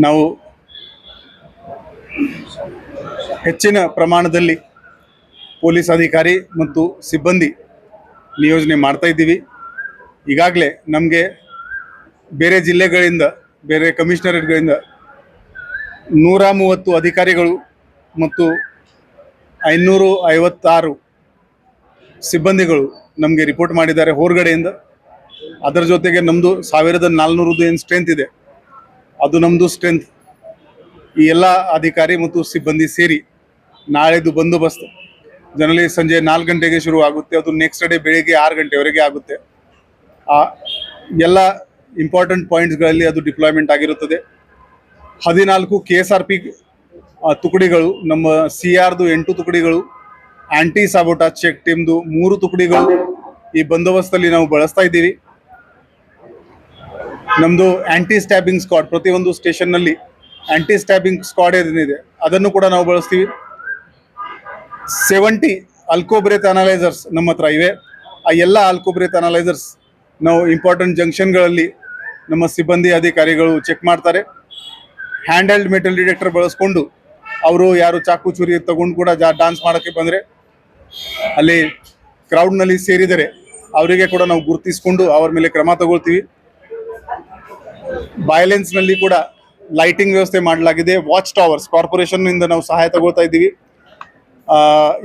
ನಾವು ಹೆಚ್ಚಿನ ಪ್ರಮಾಣದಲ್ಲಿ ಪೊಲೀಸ್ ಅಧಿಕಾರಿ ಮತ್ತು ಸಿಬ್ಬಂದಿ ನಿಯೋಜನೆ ಮಾಡ್ತಾ ಇದ್ದೀವಿ. ಈಗಾಗಲೇ ನಮಗೆ ಬೇರೆ ಜಿಲ್ಲೆಗಳಿಂದ, ಬೇರೆ ಕಮಿಷನರೇಟ್ಗಳಿಂದ 130 ಅಧಿಕಾರಿಗಳು ಮತ್ತು 556 ಸಿಬ್ಬಂದಿಗಳು ನಮಗೆ ರಿಪೋರ್ಟ್ ಮಾಡಿದ್ದಾರೆ ಹೊರಗಡೆಯಿಂದ. ಅದರ ಜೊತೆಗೆ ನಮ್ಮದು 1400 ಏನು ಸ್ಟ್ರೆಂತ್ ಇದೆ, ಅದು ನಮ್ಮದು ಸ್ಟ್ರೆಂತ್. ಈ ಎಲ್ಲ ಅಧಿಕಾರಿ ಮತ್ತು ಸಿಬ್ಬಂದಿ ಸೇರಿ ನಾಳೆದು ಬಂದೋಬಸ್ತ್ ಜನರಲಿ ಸಂಜೆ 4 ಗಂಟೆಗೆ ಶುರು ಆಗುತ್ತೆ. ಅದು ನೆಕ್ಸ್ಟ್ ಡೇ ಬೆಳಿಗ್ಗೆ 6 ಗಂಟೆವರೆಗೆ ಆಗುತ್ತೆ. ಆ ಎಲ್ಲ ಇಂಪಾರ್ಟೆಂಟ್ ಪಾಯಿಂಟ್ಸ್ಗಳಲ್ಲಿ ಅದು ಡಿಪ್ಲಾಯ್ಮೆಂಟ್ ಆಗಿರುತ್ತದೆ. 14 KSRP ತುಕಡಿಗಳು, ನಮ್ಮ CRದು 8 ತುಕಡಿಗಳು, ಆಂಟಿ ಸಾಬೋಟಾಜ್ ಚೆಕ್ ಟೀಮ್ದು 3 ತುಕಡಿಗಳು ಈ ಬಂದೋಬಸ್ತಲ್ಲಿ ನಾವು ಬಳಸ್ತಾ ಇದ್ದೀವಿ. ನಮ್ಮದು ಆಂಟಿ ಸ್ಟ್ಯಾಬಿಂಗ್ ಸ್ಕ್ವಾಡ್, ಪ್ರತಿಯೊಂದು ಸ್ಟೇಷನ್ನಲ್ಲಿ ಆಂಟಿ ಸ್ಟ್ಯಾಬಿಂಗ್ ಸ್ಕ್ವಾಡ್ ಏನಿದೆ ಅದನ್ನು ಕೂಡ ನಾವು ಬಳಸ್ತೀವಿ. 70 ಆಲ್ಕೋಬ್ರೇತ್ ಅನಲೈಸರ್ಸ್ ನಮ್ಮ ಹತ್ರ ಇವೆ. ಆ ಎಲ್ಲ ಆಲ್ಕೋಬ್ರೇತ್ ಅನಲೈಸರ್ಸ್ ನಾವು ಇಂಪಾರ್ಟೆಂಟ್ ಜಂಕ್ಷನ್ಗಳಲ್ಲಿ ನಮ್ಮ ಸಿಬ್ಬಂದಿ ಅಧಿಕಾರಿಗಳು ಚೆಕ್ ಮಾಡ್ತಾರೆ. ಹ್ಯಾಂಡ್ ಹೆಲ್ಡ್ ಮೆಟಲ್ ಡಿಟೆಕ್ಟರ್ ಬಳಸ್ಕೊಂಡು ಅವರು ಯಾರು ಚಾಕು ಚೂರಿ ತಗೊಂಡು ಕೂಡ ಡಾನ್ಸ್ ಮಾಡೋಕ್ಕೆ ಬಂದರೆ, ಅಲ್ಲಿ ಕ್ರೌಡ್ನಲ್ಲಿ ಸೇರಿದರೆ ಅವರಿಗೆ ಕೂಡ ನಾವು ಗುರುತಿಸ್ಕೊಂಡು ಅವ್ರ ಮೇಲೆ ಕ್ರಮ ತಗೊಳ್ತೀವಿ. ವೈಲೆನ್ಸ್ನಲ್ಲಿ ಕೂಡ ಲೈಟಿಂಗ್ ವ್ಯವಸ್ಥೆ ಮಾಡಲಾಗಿದೆ. ವಾಚ್ ಟವರ್ಸ್ ಕಾರ್ಪೊರೇಷನ್ನಿಂದ ನಾವು ಸಹಾಯ ತಗೊಳ್ತಾ ಇದ್ದೀವಿ.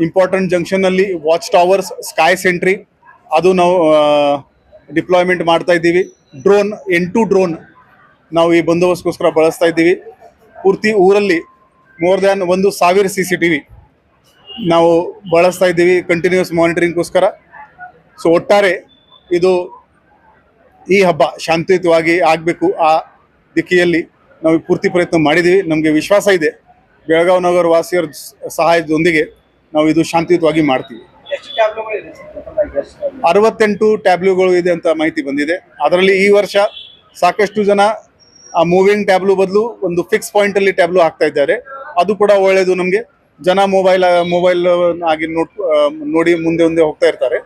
ಇಂಪಾರ್ಟೆಂಟ್ ಜಂಕ್ಷನ್ನಲ್ಲಿ ವಾಚ್ ಟವರ್ಸ್, ಸ್ಕೈ ಸೆಂಟ್ರಿ ಅದು ನಾವು ಡಿಪ್ಲಾಯ್ಮೆಂಟ್ ಮಾಡ್ತಾ ಇದ್ದೀವಿ. ಡ್ರೋನ್ 8 ಡ್ರೋನ್ ನಾವು ಈ ಬಂದೋಬಸ್ತ್ಗೋಸ್ಕರ ಬಳಸ್ತಾ ಇದ್ದೀವಿ. ಪೂರ್ತಿ ಊರಲ್ಲಿ ಮೋರ್ ದ್ಯಾನ್ 1,000 CCTV ನಾವು ಬಳಸ್ತಾ ಇದ್ದೀವಿ ಕಂಟಿನ್ಯೂಸ್ ಮಾನಿಟರಿಂಗ್ಗೋಸ್ಕರ. ಸೊ ಒಟ್ಟಾರೆ ಇದು ಈ ಹಬ್ಬ ಶಾಂತಿಯುತವಾಗಿ ಆಗಬೇಕು, ಆ ದಿಕ್ಕಿನಲ್ಲಿ ನಾವು ಪೂರ್ತಿ ಪ್ರಯತ್ನ ಮಾಡಿದ್ದೀವಿ. ನಮಗೆ ವಿಶ್ವಾಸ ಇದೆ ಬೆಳಗಾವಿ ನಗರ ವಾಸಿಯರ ಸಹಾಯದೊಂದಿಗೆ ನಾವು ಇದು ಶಾಂತಿಯುತವಾಗಿ ಮಾಡ್ತೀವಿ. 68 ಟ್ಯಾಬ್ಲೂಗಳು ಇದೆ ಅಂತ ಮಾಹಿತಿ ಬಂದಿದೆ. ಅದರಲ್ಲಿ ಈ ವರ್ಷ ಸಾಕಷ್ಟು ಜನ ಆ ಮೂವಿಂಗ್ ಟ್ಯಾಬ್ಲು ಬದಲು ಒಂದು ಫಿಕ್ಸ್ ಪಾಯಿಂಟಲ್ಲಿ ಟ್ಯಾಬ್ಲು ಹಾಕ್ತಾ ಇದ್ದಾರೆ. ಅದು ಕೂಡ ಒಳ್ಳೆಯದು. ನಮಗೆ ಜನ ಮೊಬೈಲ್ ಆಗಿ ನೋಡಿ ಮುಂದೆ ಹೋಗ್ತಾ ಇರ್ತಾರೆ.